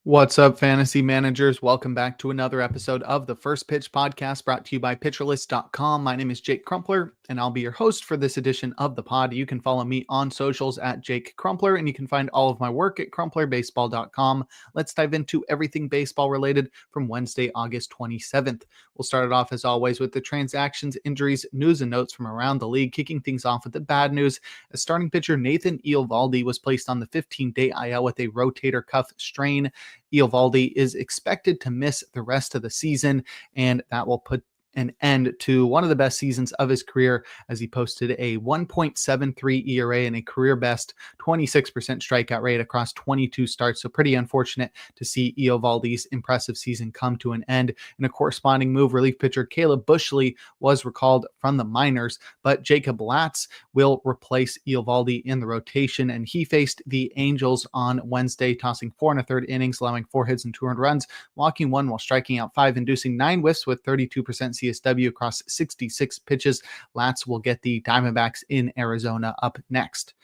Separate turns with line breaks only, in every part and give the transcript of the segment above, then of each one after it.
What's up, fantasy managers? Welcome back to another episode of the First Pitch Podcast brought to you by PitcherList.com. My name is Jake Crumpler, and I'll be your host for this edition of the pod. You can follow me on socials at Jake Crumpler, and you can find all of my work at CrumplerBaseball.com. Let's dive into everything baseball related from Wednesday, August 27th. We'll start it off, as always, with the transactions, injuries, news, and notes from around the league, kicking things off with the bad news. As starting pitcher Nathan Eovaldi was placed on the 15-day IL with a rotator cuff strain. Eovaldi is expected to miss the rest of the season, and that will put an end to one of the best seasons of his career, as he posted a 1.73 ERA and a career best 26% strikeout rate across 22 starts. So pretty unfortunate to see Eovaldi's impressive season come to an end. In a corresponding move, relief pitcher Caleb Bushley was recalled from the minors, but Jacob Latz will replace Eovaldi in the rotation, and he faced the Angels on Wednesday, tossing 4 1/3 innings, allowing 4 hits and 2 earned runs, walking 1 while striking out 5, inducing 9 whiffs with 32% CSW across 66 pitches. Latz will get the Diamondbacks in Arizona up next.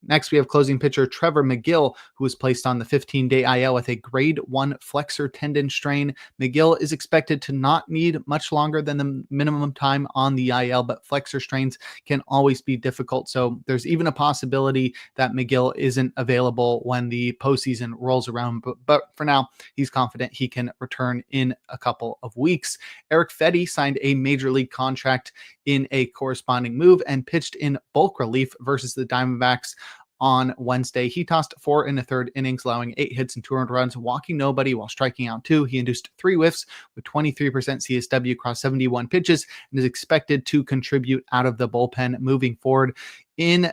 Next, we have closing pitcher Trevor McGill, who was placed on the 15-day IL with a grade 1 flexor tendon strain. McGill is expected to not need much longer than the minimum time on the IL, but flexor strains can always be difficult. So there's even a possibility that McGill isn't available when the postseason rolls around. But for now, he's confident he can return in a couple of weeks. Eric Fedde signed a major league contract in a corresponding move and pitched in bulk relief versus the Diamondbacks on Wednesday. He tossed 4 1/3 innings, allowing 8 hits and 2 earned runs, walking nobody while striking out 2. He induced 3 whiffs with 23% CSW across 71 pitches and is expected to contribute out of the bullpen moving forward. In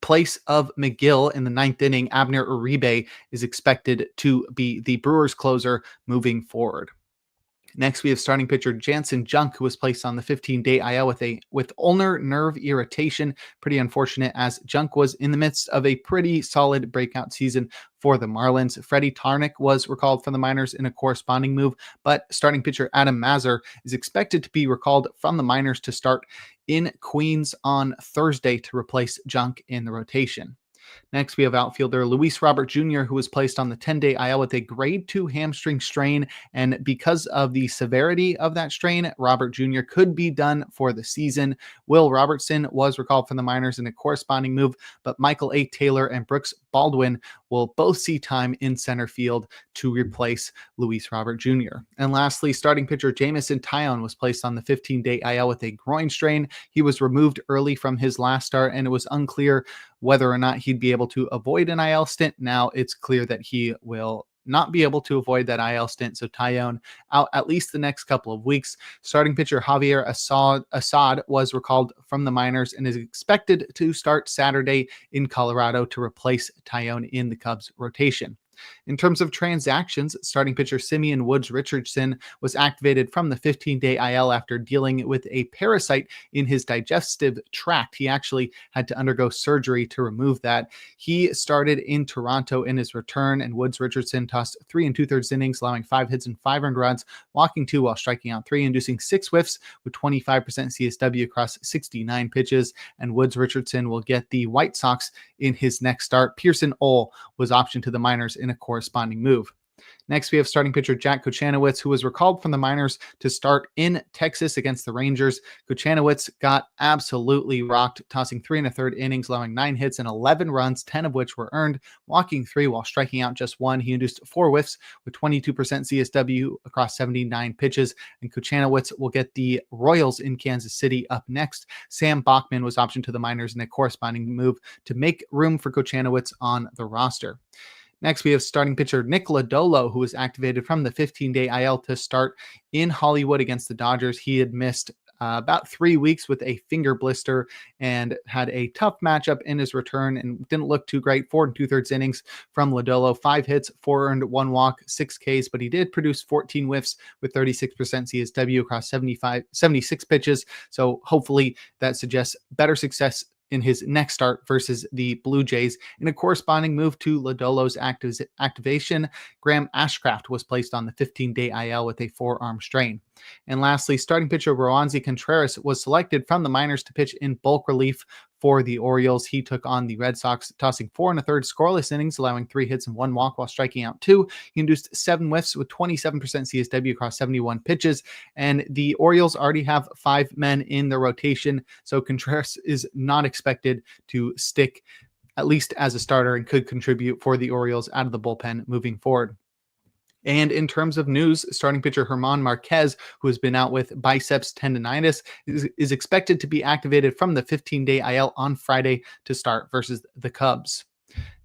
place of McGill in the 9th inning, Abner Uribe is expected to be the Brewers closer moving forward. Next, we have starting pitcher Jansen Junk, who was placed on the 15-day IL with ulnar nerve irritation. Pretty unfortunate, as Junk was in the midst of a pretty solid breakout season for the Marlins. Freddie Tarnick was recalled from the minors in a corresponding move, but starting pitcher Adam Mazur is expected to be recalled from the minors to start in Queens on Thursday to replace Junk in the rotation. Next, we have outfielder Luis Robert Jr., who was placed on the 10-day IL with a grade 2 hamstring strain. And because of the severity of that strain, Robert Jr. could be done for the season. Will Robertson was recalled from the minors in a corresponding move, but Michael A. Taylor and Brooks Baldwin will both see time in center field to replace Luis Robert Jr. And lastly, starting pitcher Jamison Tyone was placed on the 15-day IL with a groin strain. He was removed early from his last start, and it was unclear whether or not he'd be able to avoid an IL stint. Now it's clear that he will not be able to avoid that IL stint. So Tyone out at least the next couple of weeks. Starting pitcher Javier Assad was recalled from the minors and is expected to start Saturday in Colorado to replace Tyone in the Cubs rotation. In terms of transactions, starting pitcher Simeon Woods Richardson was activated from the 15-day IL after dealing with a parasite in his digestive tract. He actually had to undergo surgery to remove that. He started in Toronto in his return, and Woods Richardson tossed 3 2/3 innings, allowing 5 hits and 5 earned runs, walking 2 while striking out 3, inducing 6 whiffs with 25% CSW across 69 pitches. And Woods Richardson will get the White Sox in his next start. Pearson Ole was optioned to the minors in a corresponding move. Next, we have starting pitcher Jack Kochanowicz, who was recalled from the minors to start in Texas against the Rangers. Kochanowicz got absolutely rocked, tossing 3 1/3 innings, allowing 9 hits and 11 runs, 10 of which were earned, walking 3 while striking out just 1. He induced 4 whiffs with 22% CSW across 79 pitches, and Kochanowicz will get the Royals in Kansas City up next. Sam Bachman was optioned to the minors in a corresponding move to make room for Kochanowicz on the roster. Next, we have starting pitcher Nick Lodolo, who was activated from the 15-day IL to start in Hollywood against the Dodgers. He had missed about 3 weeks with a finger blister and had a tough matchup in his return and didn't look too great. 4 2/3 innings from Lodolo, 5 hits, 4 earned, 1 walk, 6 Ks, but he did produce 14 whiffs with 36% CSW across 76 pitches. So hopefully that suggests better success in his next start versus the Blue Jays. In a corresponding move to Lodolo's activation, Graham Ashcraft was placed on the 15-day IL with a forearm strain. And lastly, starting pitcher Roansy Contreras was selected from the minors to pitch in bulk relief for the Orioles. He took on the Red Sox, tossing 4 1/3 scoreless innings, allowing 3 hits and 1 walk while striking out 2. He induced 7 whiffs with 27% CSW across 71 pitches. And the Orioles already have 5 men in the rotation, so Contreras is not expected to stick at least as a starter and could contribute for the Orioles out of the bullpen moving forward. And in terms of news, starting pitcher German Marquez, who has been out with biceps tendonitis, is expected to be activated from the 15-day IL on Friday to start versus the Cubs.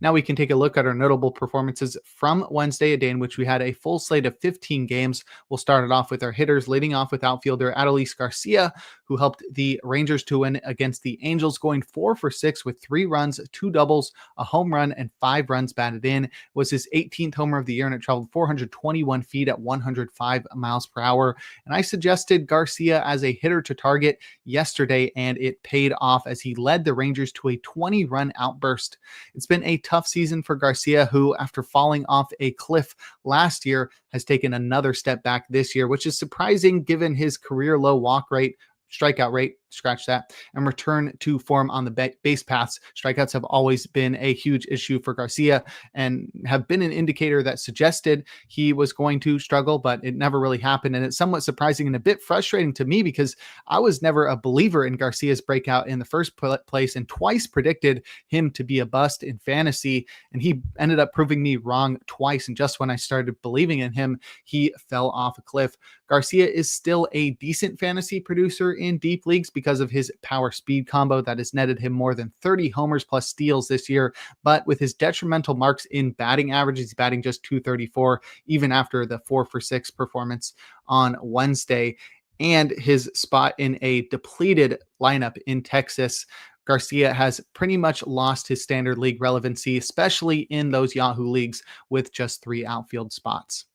Now we can take a look at our notable performances from Wednesday, a day in which we had a full slate of 15 games. We'll start it off with our hitters, leading off with outfielder Adolis Garcia, who helped the Rangers to win against the Angels, going 4 for 6 with 3 runs, 2 doubles, a home run, and 5 runs batted in. It was his 18th homer of the year, and it traveled 421 feet at 105 miles per hour. And I suggested Garcia as a hitter to target yesterday, and it paid off as he led the Rangers to a 20-run outburst. It's been a tough season for Garcia, who, after falling off a cliff last year, has taken another step back this year, which is surprising given his career low walk rate, strikeout rate, scratch that, and return to form on the base paths. Strikeouts have always been a huge issue for Garcia and have been an indicator that suggested he was going to struggle, but it never really happened. And it's somewhat surprising and a bit frustrating to me because I was never a believer in Garcia's breakout in the first place and twice predicted him to be a bust in fantasy. And he ended up proving me wrong twice. And just when I started believing in him, he fell off a cliff. Garcia is still a decent fantasy producer in deep leagues because of his power speed combo that has netted him more than 30 homers plus steals this year. But with his detrimental marks in batting average, he's batting just .234, even after the 4 for 6 performance on Wednesday. And his spot in a depleted lineup in Texas, Garcia has pretty much lost his standard league relevancy, especially in those Yahoo leagues with just 3 outfield spots.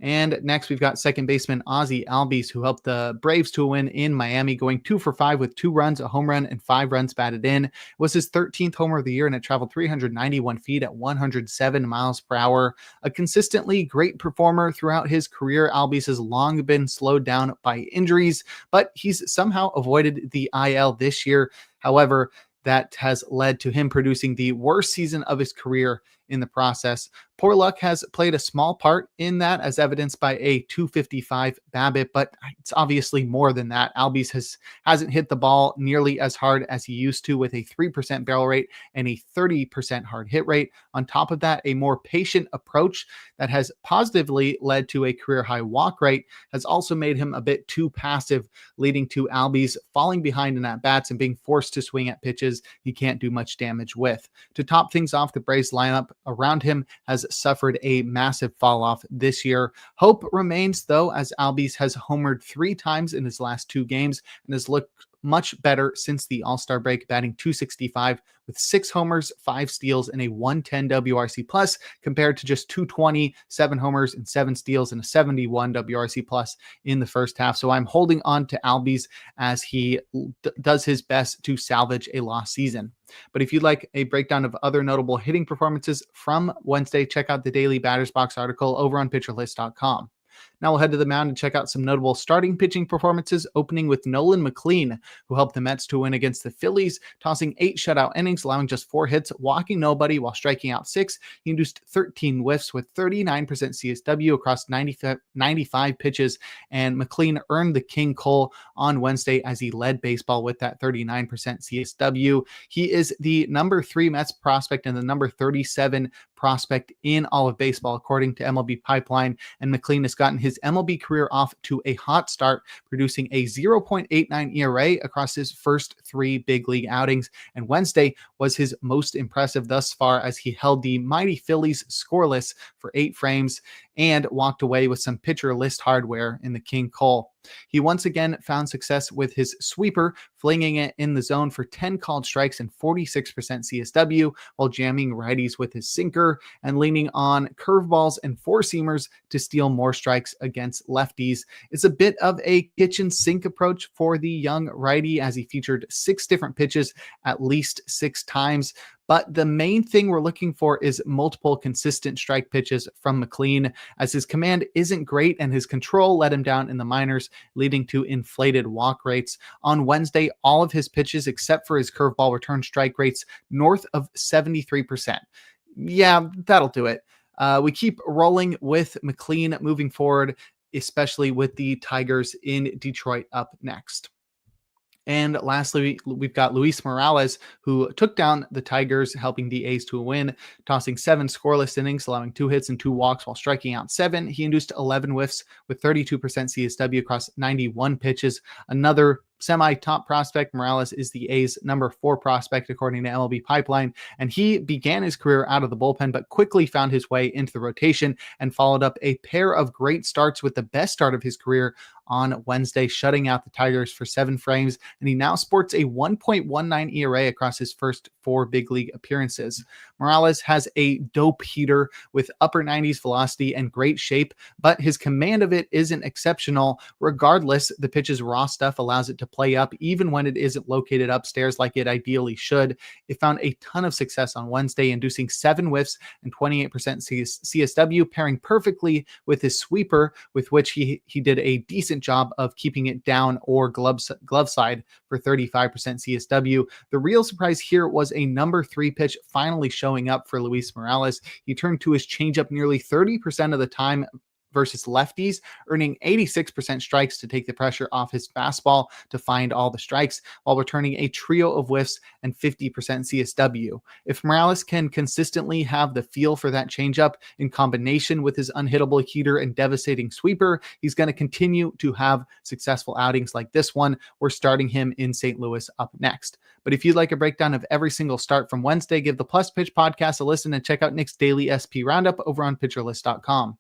And next, we've got second baseman Ozzie Albies, who helped the Braves to a win in Miami, going 2 for 5 with 2 runs, a home run, and 5 runs batted in. It was his 13th homer of the year, and it traveled 391 feet at 107 miles per hour. A consistently great performer throughout his career, Albies has long been slowed down by injuries, but he's somehow avoided the IL this year. However, that has led to him producing the worst season of his career in the process. Poor luck has played a small part in that, as evidenced by a .255 BABIP, but it's obviously more than that. Albies hasn't hit the ball nearly as hard as he used to, with a 3% barrel rate and a 30% hard hit rate. On top of that, a more patient approach that has positively led to a career high walk rate has also made him a bit too passive, leading to Albies falling behind in at-bats and being forced to swing at pitches he can't do much damage with. To top things off, the Braves lineup around him has suffered a massive fall off this year. Hope remains, though, as Albies has homered 3 times in his last 2 games and has looked much better since the All-Star break, batting .265 with 6 homers, 5 steals, and a 110 WRC plus, compared to just .220, 7 homers, and 7 steals, and a 71 WRC plus in the first half. So I'm holding on to Albies as he does his best to salvage a lost season. But if you'd like a breakdown of other notable hitting performances from Wednesday, check out the daily Batters Box article over on PitcherList.com. Now we'll head to the mound and check out some notable starting pitching performances, opening with Nolan McLean, who helped the Mets to win against the Phillies, tossing 8 shutout innings, allowing just 4 hits, walking nobody while striking out 6. He induced 13 whiffs with 39% CSW across 95 pitches, and McLean earned the King Cole on Wednesday as he led baseball with that 39% CSW. He is the number 3 Mets prospect and the number 37 prospect in all of baseball, according to MLB Pipeline, and McLean has gotten his MLB career off to a hot start, producing a 0.89 ERA across his first 3 big league outings, and Wednesday was his most impressive thus far as he held the mighty Phillies scoreless for 8 frames and walked away with some pitcher list hardware in the King Cole. He once again found success with his sweeper, flinging it in the zone for 10 called strikes and 46% CSW, while jamming righties with his sinker and leaning on curveballs and 4-seamers to steal more strikes against lefties. It's a bit of a kitchen sink approach for the young righty, as he featured 6 different pitches at least 6 times. But the main thing we're looking for is multiple consistent strike pitches from McLean, as his command isn't great and his control let him down in the minors, leading to inflated walk rates. On Wednesday, all of his pitches, except for his curveball, returned strike rates north of 73%. Yeah, that'll do it. We keep rolling with McLean moving forward, especially with the Tigers in Detroit up next. And lastly, we've got Luis Morales, who took down the Tigers, helping the A's to a win, tossing 7 scoreless innings, allowing 2 hits and 2 walks while striking out 7. He induced 11 whiffs with 32% CSW across 91 pitches. Another semi-top prospect. Morales is the A's number 4 prospect, according to MLB Pipeline, and he began his career out of the bullpen, but quickly found his way into the rotation and followed up a pair of great starts with the best start of his career on Wednesday, shutting out the Tigers for 7 frames, and he now sports a 1.19 ERA across his first 4 big league appearances. Morales has a dope heater with upper 90s velocity and great shape, but his command of it isn't exceptional. Regardless, the pitch's raw stuff allows it to play up even when it isn't located upstairs like it ideally should. It found a ton of success on Wednesday, inducing 7 whiffs and 28% CSW, pairing perfectly with his sweeper, with which he did a decent job of keeping it down or glove side for 35% CSW. The real surprise here was a number 3 pitch finally showing up for Luis Morales. He turned to his changeup nearly 30% of the time versus lefties, earning 86% strikes to take the pressure off his fastball to find all the strikes, while returning a trio of whiffs and 50% CSW. If Morales can consistently have the feel for that changeup in combination with his unhittable heater and devastating sweeper, he's going to continue to have successful outings like this one. We're starting him in St. Louis up next. But if you'd like a breakdown of every single start from Wednesday, give the Plus Pitch podcast a listen and check out Nick's daily SP roundup over on pitcherlist.com.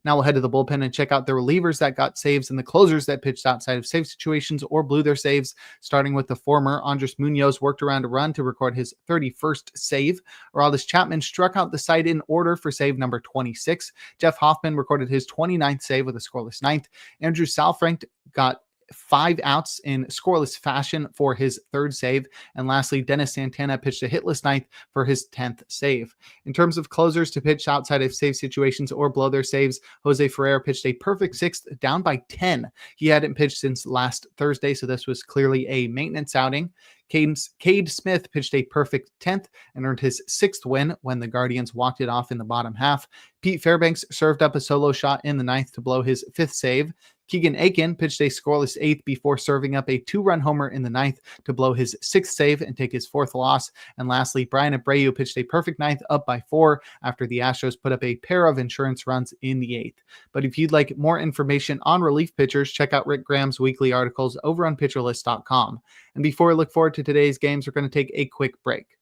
Now we'll head to the bullpen and check out the relievers that got saves and the closers that pitched outside of save situations or blew their saves. Starting with the former, Andres Munoz worked around a run to record his 31st save. Aroldis Chapman struck out the side in order for save number 26. Jeff Hoffman recorded his 29th save with a scoreless ninth. Andrew Saalfrank got 5 outs in scoreless fashion for his 3rd save. And lastly, Dennis Santana pitched a hitless ninth for his 10th save. In terms of closers to pitch outside of save situations or blow their saves, Jose Ferrer pitched a perfect 6th, down by 10. He hadn't pitched since last Thursday, so this was clearly a maintenance outing. Cade Smith pitched a perfect 10th and earned his 6th win when the Guardians walked it off in the bottom half. Pete Fairbanks served up a solo shot in the 9th to blow his 5th save. Keegan Aiken pitched a scoreless 8th before serving up a 2-run homer in the 9th to blow his 6th save and take his 4th loss. And lastly, Brian Abreu pitched a perfect 9th up by 4 after the Astros put up a pair of insurance runs in the 8th. But if you'd like more information on relief pitchers, check out Rick Graham's weekly articles over on pitcherlist.com. And before we look forward to today's games, we're going to take a quick break.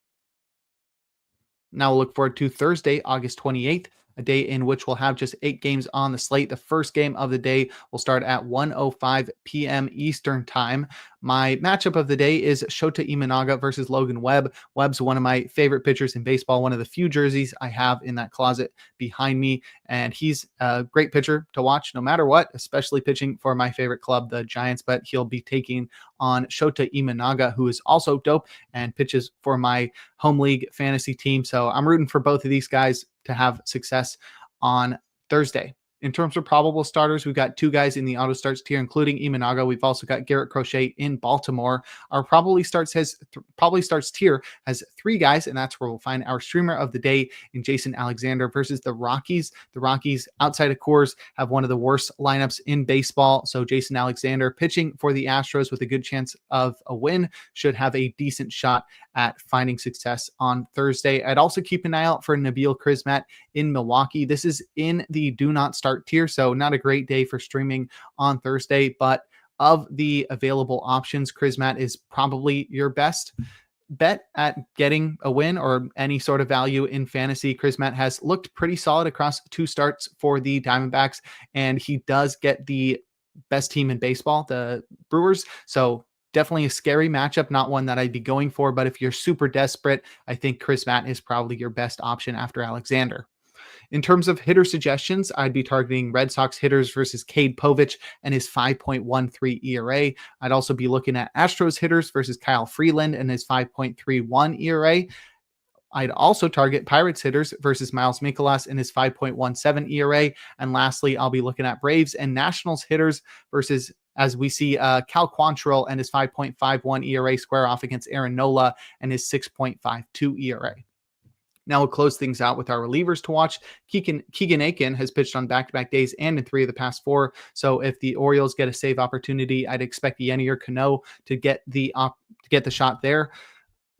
Now we'll look forward to Thursday, August 28th, a day in which we'll have just 8 games on the slate. The first game of the day will start at 1:05 p.m. Eastern time. My matchup of the day is Shota Imanaga versus Logan Webb. Webb's one of my favorite pitchers in baseball, one of the few jerseys I have in that closet behind me, and he's a great pitcher to watch no matter what, especially pitching for my favorite club, the Giants, but he'll be taking on Shota Imanaga, who is also dope and pitches for my home league fantasy team. So I'm rooting for both of these guys to have success on Thursday. In terms of probable starters, we've got 2 guys in the auto starts tier, including Imanaga. We've also got Garrett Crochet in Baltimore. Our probably starts tier has 3 guys, and that's where we'll find our streamer of the day in Jason Alexander versus the Rockies. The Rockies, outside of Coors, have one of the worst lineups in baseball. So Jason Alexander pitching for the Astros with a good chance of a win should have a decent shot at finding success on Thursday. I'd also keep an eye out for Nabil Crismatt in Milwaukee. This is in the do not start tier, so not a great day for streaming on Thursday, but of the available options, Crismatt is probably your best bet at getting a win or any sort of value in fantasy. Crismatt has looked pretty solid across 2 starts for the Diamondbacks, and he does get the best team in baseball, the Brewers. So definitely a scary matchup, not one that I'd be going for, but if you're super desperate, I think Crismatt is probably your best option after Alexander. In terms of hitter suggestions, I'd be targeting Red Sox hitters versus Cade Povich and his 5.13 ERA. I'd also be looking at Astros hitters versus Kyle Freeland and his 5.31 ERA. I'd also target Pirates hitters versus Miles Mikolas in his 5.17 ERA. And lastly, I'll be looking at Braves and Nationals hitters versus, as we see, Cal Quantrill and his 5.51 ERA square off against Aaron Nola and his 6.52 ERA. Now we'll close things out with our relievers to watch. Keegan Aiken has pitched on back-to-back days and in 3 of the past 4. So if the Orioles get a save opportunity, I'd expect Yennier Cano to get the shot there.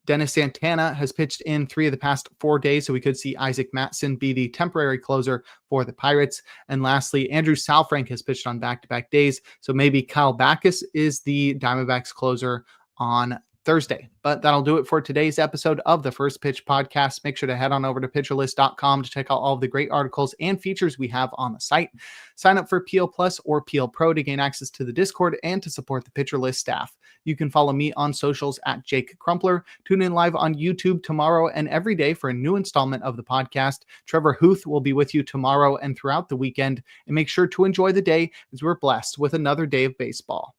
Dennis Santana has pitched in 3 of the past 4 days, so we could see Isaac Matson be the temporary closer for the Pirates. And lastly, Andrew Saalfrank has pitched on back-to-back days, so maybe Kyle Backus is the Diamondbacks closer on Thursday. But that'll do it for today's episode of the First Pitch Podcast. Make sure to head on over to pitcherlist.com to check out all of the great articles and features we have on the site. Sign up for PL Plus or PL Pro to gain access to the Discord and to support the Pitcher List staff. You can follow me on socials at Jake Crumpler. Tune in live on YouTube tomorrow and every day for a new installment of the podcast. Trevor Hooth will be with you tomorrow and throughout the weekend. And make sure to enjoy the day as we're blessed with another day of baseball.